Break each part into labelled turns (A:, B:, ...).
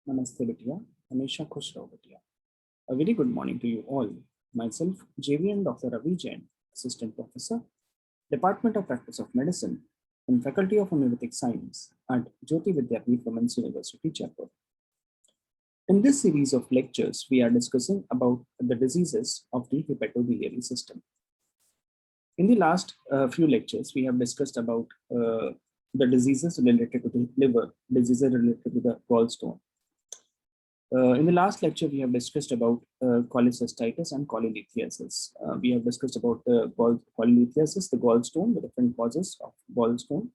A: Namaste Bitia, Hamisha Khush Raho Bitia. A very good morning to you all. Myself, JVN Dr. Ravi Jain, Assistant Professor, Department of Practice of Medicine, and Faculty of Homeopathic Science at Jyoti Vidyapeeth Women's University, Jaipur. In this series of lectures, we are discussing about the diseases of the hepatobiliary system. In the last few lectures, we have discussed about the diseases related to the liver, diseases related to the gallstone. In the last lecture, we have discussed about cholecystitis and cholelithiasis. We have discussed about the cholelithiasis, the gallstone, the different causes of gallstone,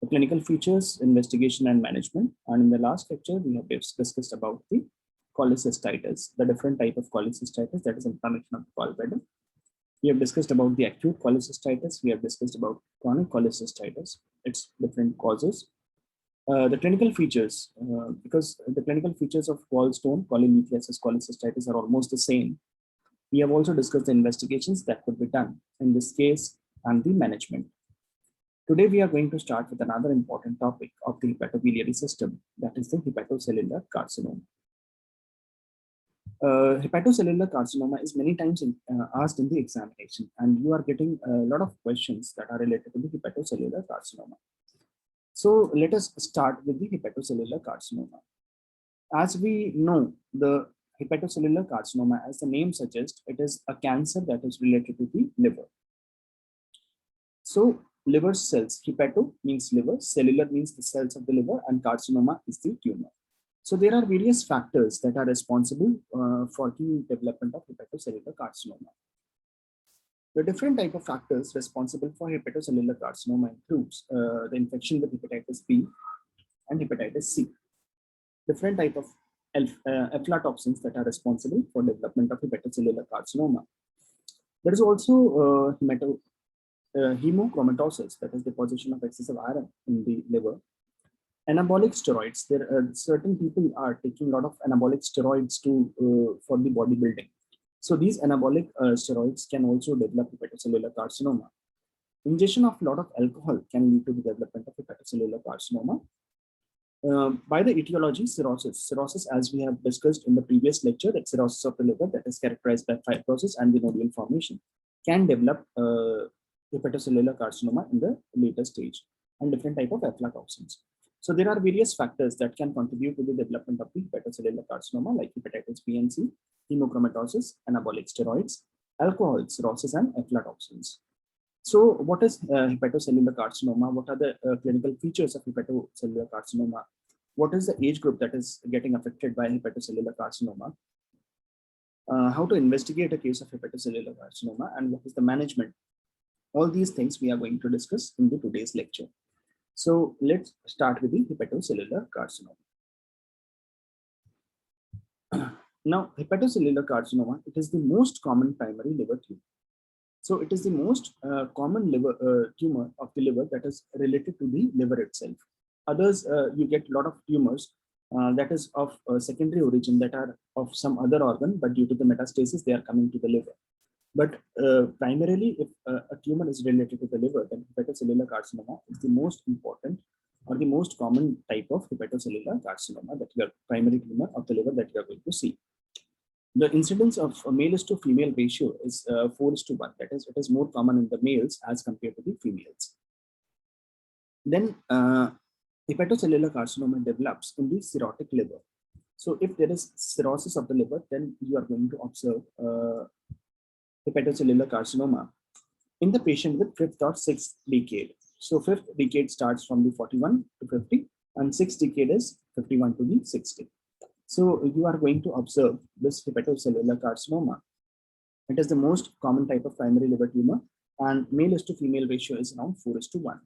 A: the clinical features, investigation, and management. And in the last lecture, we have discussed about the cholecystitis, the different type of cholecystitis, that is inflammation of the gallbladder. We have discussed about the acute cholecystitis. We have discussed about chronic cholecystitis, its different causes. The clinical features, because the clinical features of gallstone, cholelithiasis, cholecystitis are almost the same. We have also discussed the investigations that could be done in this case and the management. Today, we are going to start with another important topic of the hepatobiliary system, that is the hepatocellular carcinoma. Hepatocellular carcinoma is many times asked in the examination, and you are getting a lot of questions that are related to the hepatocellular carcinoma. So let us start with the hepatocellular carcinoma. As we know, the hepatocellular carcinoma, as the name suggests, it is a cancer that is related to the liver. So liver cells, hepato means liver, cellular means the cells of the liver, and carcinoma is the tumor. So there are various factors that are responsible for the development of hepatocellular carcinoma. The different type of factors responsible for hepatocellular carcinoma includes the infection with hepatitis B and hepatitis C. Different type of aflatoxins that are responsible for development of hepatocellular carcinoma. There is also hemochromatosis, that is deposition of excessive iron in the liver. Anabolic steroids. There are certain people are taking a lot of anabolic steroids for the bodybuilding. So these anabolic steroids can also develop hepatocellular carcinoma. Ingestion of a lot of alcohol can lead to the development of hepatocellular carcinoma. By the etiology, cirrhosis. Cirrhosis, as we have discussed in the previous lecture, that cirrhosis of the liver that is characterized by fibrosis and the nodule formation can develop hepatocellular carcinoma in the later stage, and different type of aflatoxins. So there are various factors that can contribute to the development of the hepatocellular carcinoma, like hepatitis B and C, hemochromatosis, anabolic steroids, alcohol, cirrhosis, and aflatoxins. So what is hepatocellular carcinoma? What are the clinical features of hepatocellular carcinoma? What is the age group that is getting affected by hepatocellular carcinoma? How to investigate a case of hepatocellular carcinoma, and what is the management? All these things we are going to discuss in the today's lecture. So let's start with the hepatocellular carcinoma. Now, hepatocellular carcinoma, it is the most common primary liver tumor. So it is the most common liver tumor of the liver that is related to the liver itself. Others, you get a lot of tumors that is of secondary origin, that are of some other organ, but due to the metastasis, they are coming to the liver. But primarily, if a tumor is related to the liver, then hepatocellular carcinoma is the most important or the most common type of hepatocellular carcinoma, that you are primary tumor of the liver that you are going to see. The incidence of male is to female ratio is 4:1. That is, it is more common in the males as compared to the females. Then hepatocellular carcinoma develops in the cirrhotic liver. So if there is cirrhosis of the liver, then you are going to observe hepatocellular carcinoma in the patient with 5th or 6th decade. So 5th decade starts from the 41 to 50, and 6th decade is 51 to the 60. So you are going to observe this hepatocellular carcinoma. It is the most common type of primary liver tumor, and male is to female ratio is around 4:1.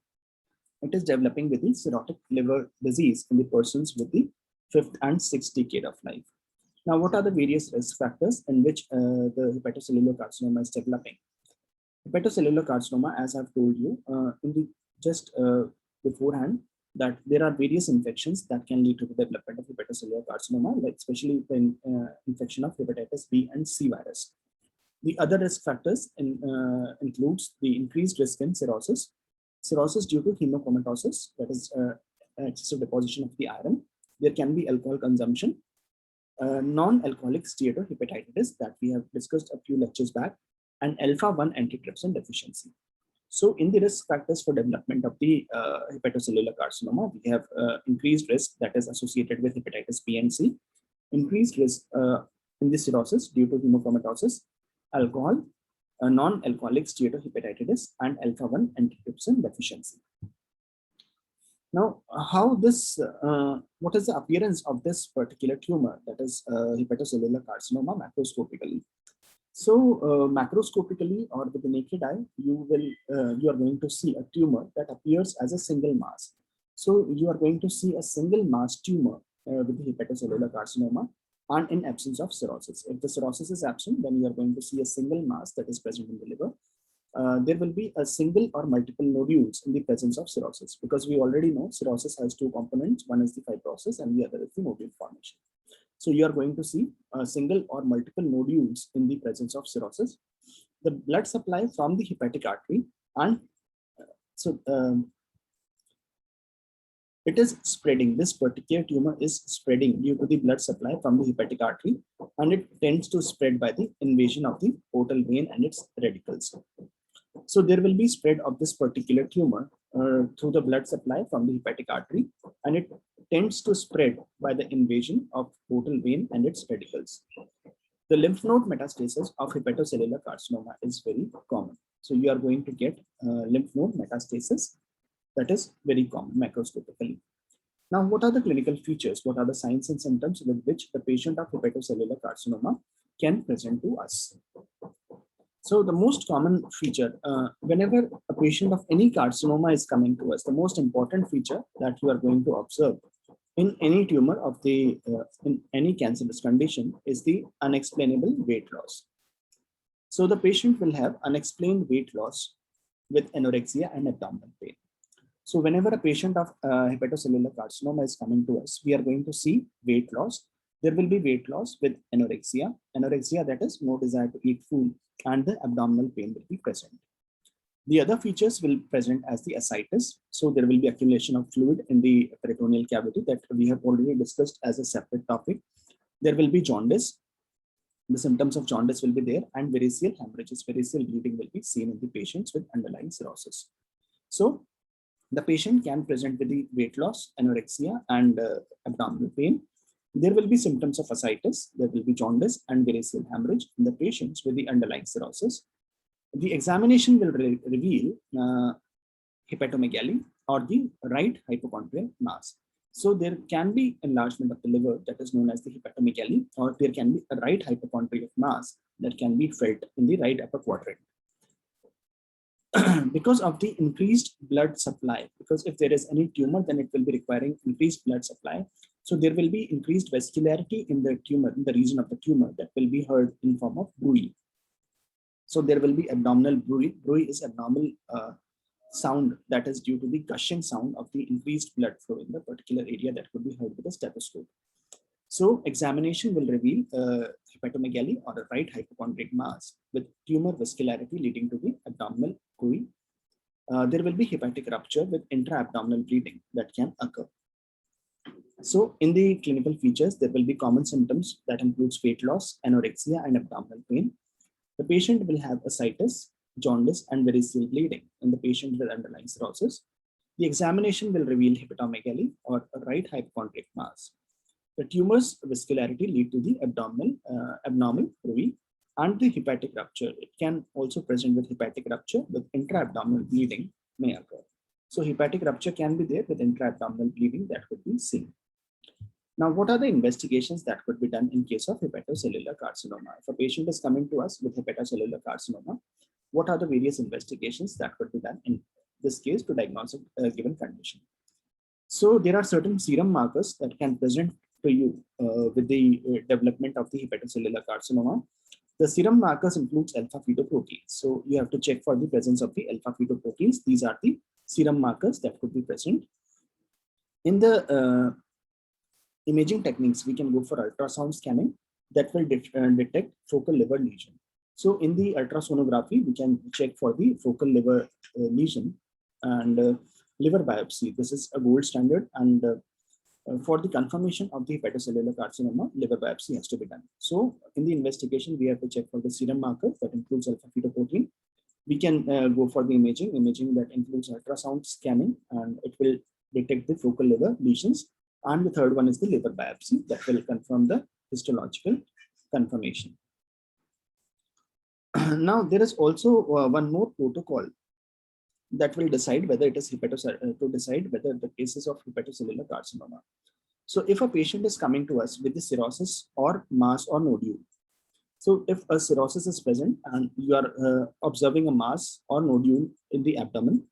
A: It is developing with the cirrhotic liver disease in the persons with the 5th and 6th decade of life. Now, what are the various risk factors in which the hepatocellular carcinoma is developing? Hepatocellular carcinoma, as I've told you in the just beforehand, that there are various infections that can lead to the development of hepatocellular carcinoma, like especially the infection of hepatitis B and C virus. The other risk factors includes the increased risk in cirrhosis due to hemochromatosis, that is excessive deposition of the iron, There can be alcohol consumption, non-alcoholic steatohepatitis that we have discussed a few lectures back, and alpha-1 antitrypsin deficiency. So in the risk factors for development of the hepatocellular carcinoma, we have increased risk that is associated with hepatitis B and C, increased risk in the cirrhosis due to hemochromatosis, alcohol, non-alcoholic steatohepatitis, and alpha-1 antitrypsin deficiency. Now, what is the appearance of this particular tumor, that is hepatocellular carcinoma, macroscopically? So macroscopically or with the naked eye, you are going to see a tumor that appears as a single mass. So you are going to see a single mass tumor with the hepatocellular carcinoma, and in absence of cirrhosis. If the cirrhosis is absent, then you are going to see a single mass that is present in the liver. There will be a single or multiple nodules in the presence of cirrhosis, because we already know cirrhosis has two components. One is the fibrosis and the other is the nodule formation. So you are going to see a single or multiple nodules in the presence of cirrhosis. The blood supply from the hepatic artery, and it is spreading. This particular tumor is spreading due to the blood supply from the hepatic artery, and it tends to spread by the invasion of the portal vein and its radicals. So there will be spread of this particular tumor through the blood supply from the hepatic artery, and it tends to spread by the invasion of portal vein and its radicals. The lymph node metastasis of hepatocellular carcinoma is very common. So you are going to get lymph node metastasis that is very common macroscopically. Now, what are the clinical features? What are the signs and symptoms with which the patient of hepatocellular carcinoma can present to us? So the most common feature, whenever a patient of any carcinoma is coming to us, the most important feature that you are going to observe in any tumor of the, in any cancerous condition is the unexplainable weight loss. So the patient will have unexplained weight loss with anorexia and abdominal pain. So whenever a patient of hepatocellular carcinoma is coming to us, we are going to see weight loss. There will be weight loss with anorexia, that is no desire to eat food, and the abdominal pain will be present. The other features will present as the ascites. So there will be accumulation of fluid in the peritoneal cavity that we have already discussed as a separate topic. There will be jaundice. The symptoms of jaundice will be there, and variceal hemorrhages, variceal bleeding will be seen in the patients with underlying cirrhosis. So the patient can present with the weight loss, anorexia, and abdominal pain. There will be symptoms of ascites, there will be jaundice and variceal hemorrhage in the patients with the underlying cirrhosis. The examination will reveal hepatomegaly or the right hypochondrial mass. So there can be enlargement of the liver that is known as the hepatomegaly, or there can be a right hypochondrial mass that can be felt in the right upper quadrant. Because of the increased blood supply, because if there is any tumor, then it will be requiring increased blood supply. So there will be increased vascularity in the tumor, in the region of the tumor, that will be heard in form of bruit. So there will be abdominal bruit. Bruit is abnormal sound that is due to the gushing sound of the increased blood flow in the particular area that could be heard with a stethoscope. So examination will reveal hepatomegaly or a right hypochondric mass with tumor vascularity leading to the abdominal bruit. There will be hepatic rupture with intra-abdominal bleeding that can occur. So in the clinical features, there will be common symptoms that includes weight loss, anorexia, and abdominal pain. The patient will have ascites, jaundice, and variceal bleeding in the patient with underlying cirrhosis. The examination will reveal hepatomegaly or a right hypochondric mass. The tumor's vascularity lead to the abnormal bruit and the hepatic rupture. It can also present with hepatic rupture with intra-abdominal bleeding may occur. So hepatic rupture can be there with intra-abdominal bleeding that could be seen. Now, what are the investigations that could be done in case of hepatocellular carcinoma? If a patient is coming to us with hepatocellular carcinoma, what are the various investigations that could be done in this case to diagnose a given condition? So there are certain serum markers that can present to you with the development of the hepatocellular carcinoma. The serum markers includes alpha-fetoproteins. So you have to check for the presence of the alpha-fetoproteins. These are the serum markers that could be present. In the imaging techniques, we can go for ultrasound scanning that will detect focal liver lesion. So in the ultrasonography, we can check for the focal liver lesion and liver biopsy. This is a gold standard, and For the confirmation of the hepatocellular carcinoma, liver biopsy has to be done. So in the investigation, we have to check for the serum markers that includes alpha-fetoprotein. We can go for the imaging that includes ultrasound scanning, and it will detect the focal liver lesions. And the third one is the liver biopsy that will confirm the histological confirmation. Now, there is also one more protocol that will decide whether it is to decide whether the cases of hepatocellular carcinoma. So if a patient is coming to us with the cirrhosis or mass or nodule, so if a cirrhosis is present and you are observing a mass or nodule in the abdomen,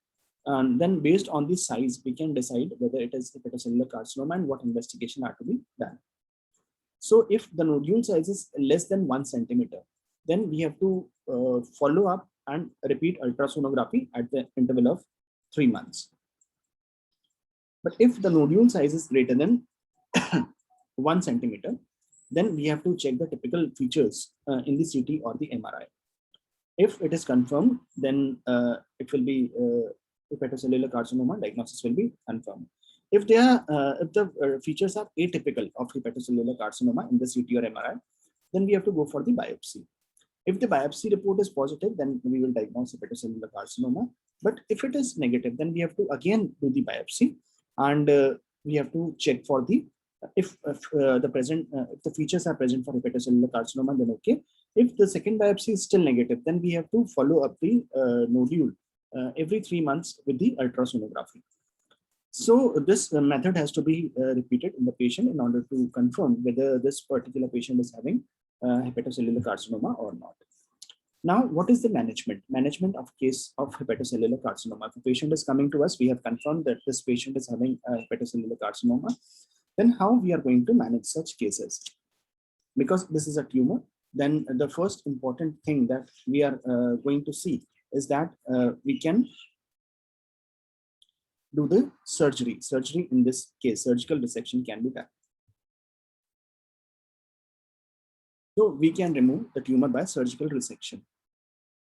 A: and then based on the size, we can decide whether it is hepatocellular carcinoma and what investigation are to be done. So if the nodule size is less than 1 centimeter, then we have to follow up and repeat ultrasonography at the interval of 3 months. But if the nodule size is greater than 1 centimeter, then we have to check the typical features in the CT or the MRI. If it is confirmed, then it will be hepatocellular carcinoma diagnosis will be confirmed. If the features are atypical of hepatocellular carcinoma in the CT or MRI, then we have to go for the biopsy. If the biopsy report is positive, then we will diagnose hepatocellular carcinoma. But if it is negative, then we have to again do the biopsy, and we have to check for the if the features are present for hepatocellular carcinoma, then okay. If the second biopsy is still negative, then we have to follow up the nodule every 3 months with the ultrasonography. So this method has to be repeated in the patient in order to confirm whether this particular patient is having hepatocellular carcinoma or not. Now, what is the management? Management of case of hepatocellular carcinoma. If a patient is coming to us, we have confirmed that this patient is having hepatocellular carcinoma. Then how we are going to manage such cases? Because this is a tumor, then the first important thing that we are going to see is that we can do the surgery. Surgery in this case, surgical resection can be done. So we can remove the tumor by surgical resection.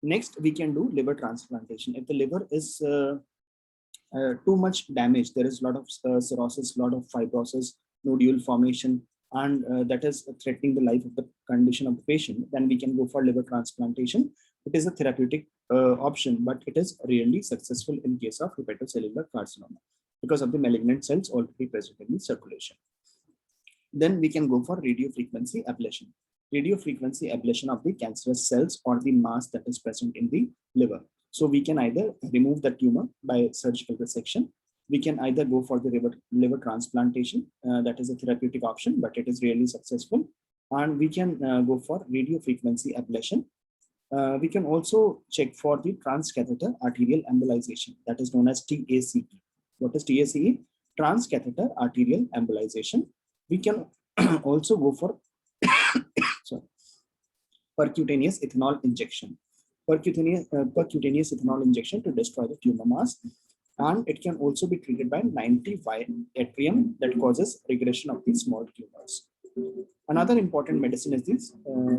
A: Next, we can do liver transplantation. If the liver is too much damage, there is a lot of cirrhosis, a lot of fibrosis, nodule formation, and that is threatening the life of the condition of the patient, then we can go for liver transplantation. It is a therapeutic option, but it is rarely successful in case of hepatocellular carcinoma because of the malignant cells already present in the circulation. Then we can go for radiofrequency ablation. Radiofrequency ablation of the cancerous cells or the mass that is present in the liver. So we can either remove the tumor by surgical resection. We can either go for the liver transplantation. That is a therapeutic option, but it is rarely successful. And we can go for radiofrequency ablation. We can also check for the transcatheter arterial embolization, that is known as TACE. What is TACE? Transcatheter arterial embolization. We can also go for percutaneous ethanol injection. Percutaneous ethanol injection to destroy the tumor mass. And it can also be treated by 90Y yttrium that causes regression of these small tumors. Another important medicine is this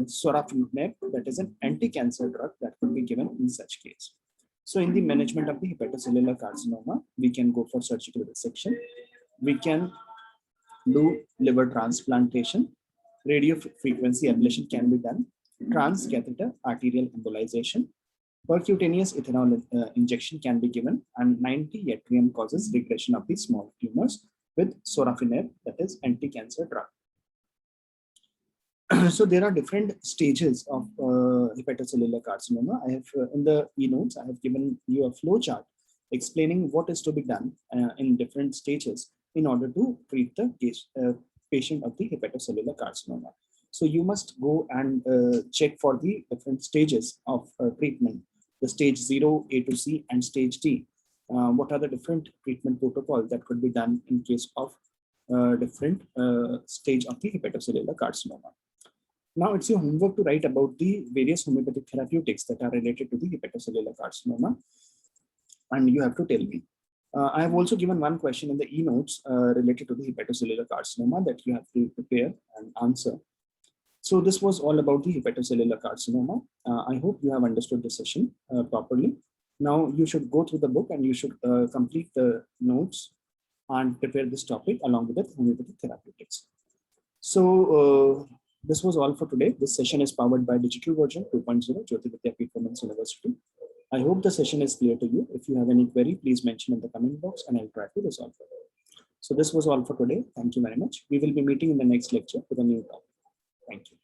A: sorafenib, that is an anti-cancer drug that could be given in such case. So in the management of the hepatocellular carcinoma, we can go for surgical resection. We can do liver transplantation. Radiofrequency ablation can be done. Transcatheter arterial embolization. Percutaneous ethanol injection can be given, and 90 yttrium causes regression of the small tumors with sorafenib, that is anti-cancer drug. So there are different stages of hepatocellular carcinoma. I have in the e-notes, I have given you a flow chart explaining what is to be done in different stages in order to treat the patient of the hepatocellular carcinoma. So you must go and check for the different stages of treatment, the stage 0, A to C, and stage D. What are the different treatment protocols that could be done in case of different stage of the hepatocellular carcinoma? Now it's your homework to write about the various homeopathic therapeutics that are related to the hepatocellular carcinoma, and you have to tell me. I have also given one question in the e-notes related to the hepatocellular carcinoma that you have to prepare and answer. So this was all about the hepatocellular carcinoma. I hope you have understood the session properly. Now you should go through the book and you should complete the notes and prepare this topic along with the homeopathic therapeutics. So this was all for today. This session is powered by Digital Version 2.0, Jyoti Vidyapeeth Women's University. I hope the session is clear to you. If you have any query, please mention in the comment box and I'll try to resolve it. So this was all for today. Thank you very much. We will be meeting in the next lecture with a new topic. Thank you.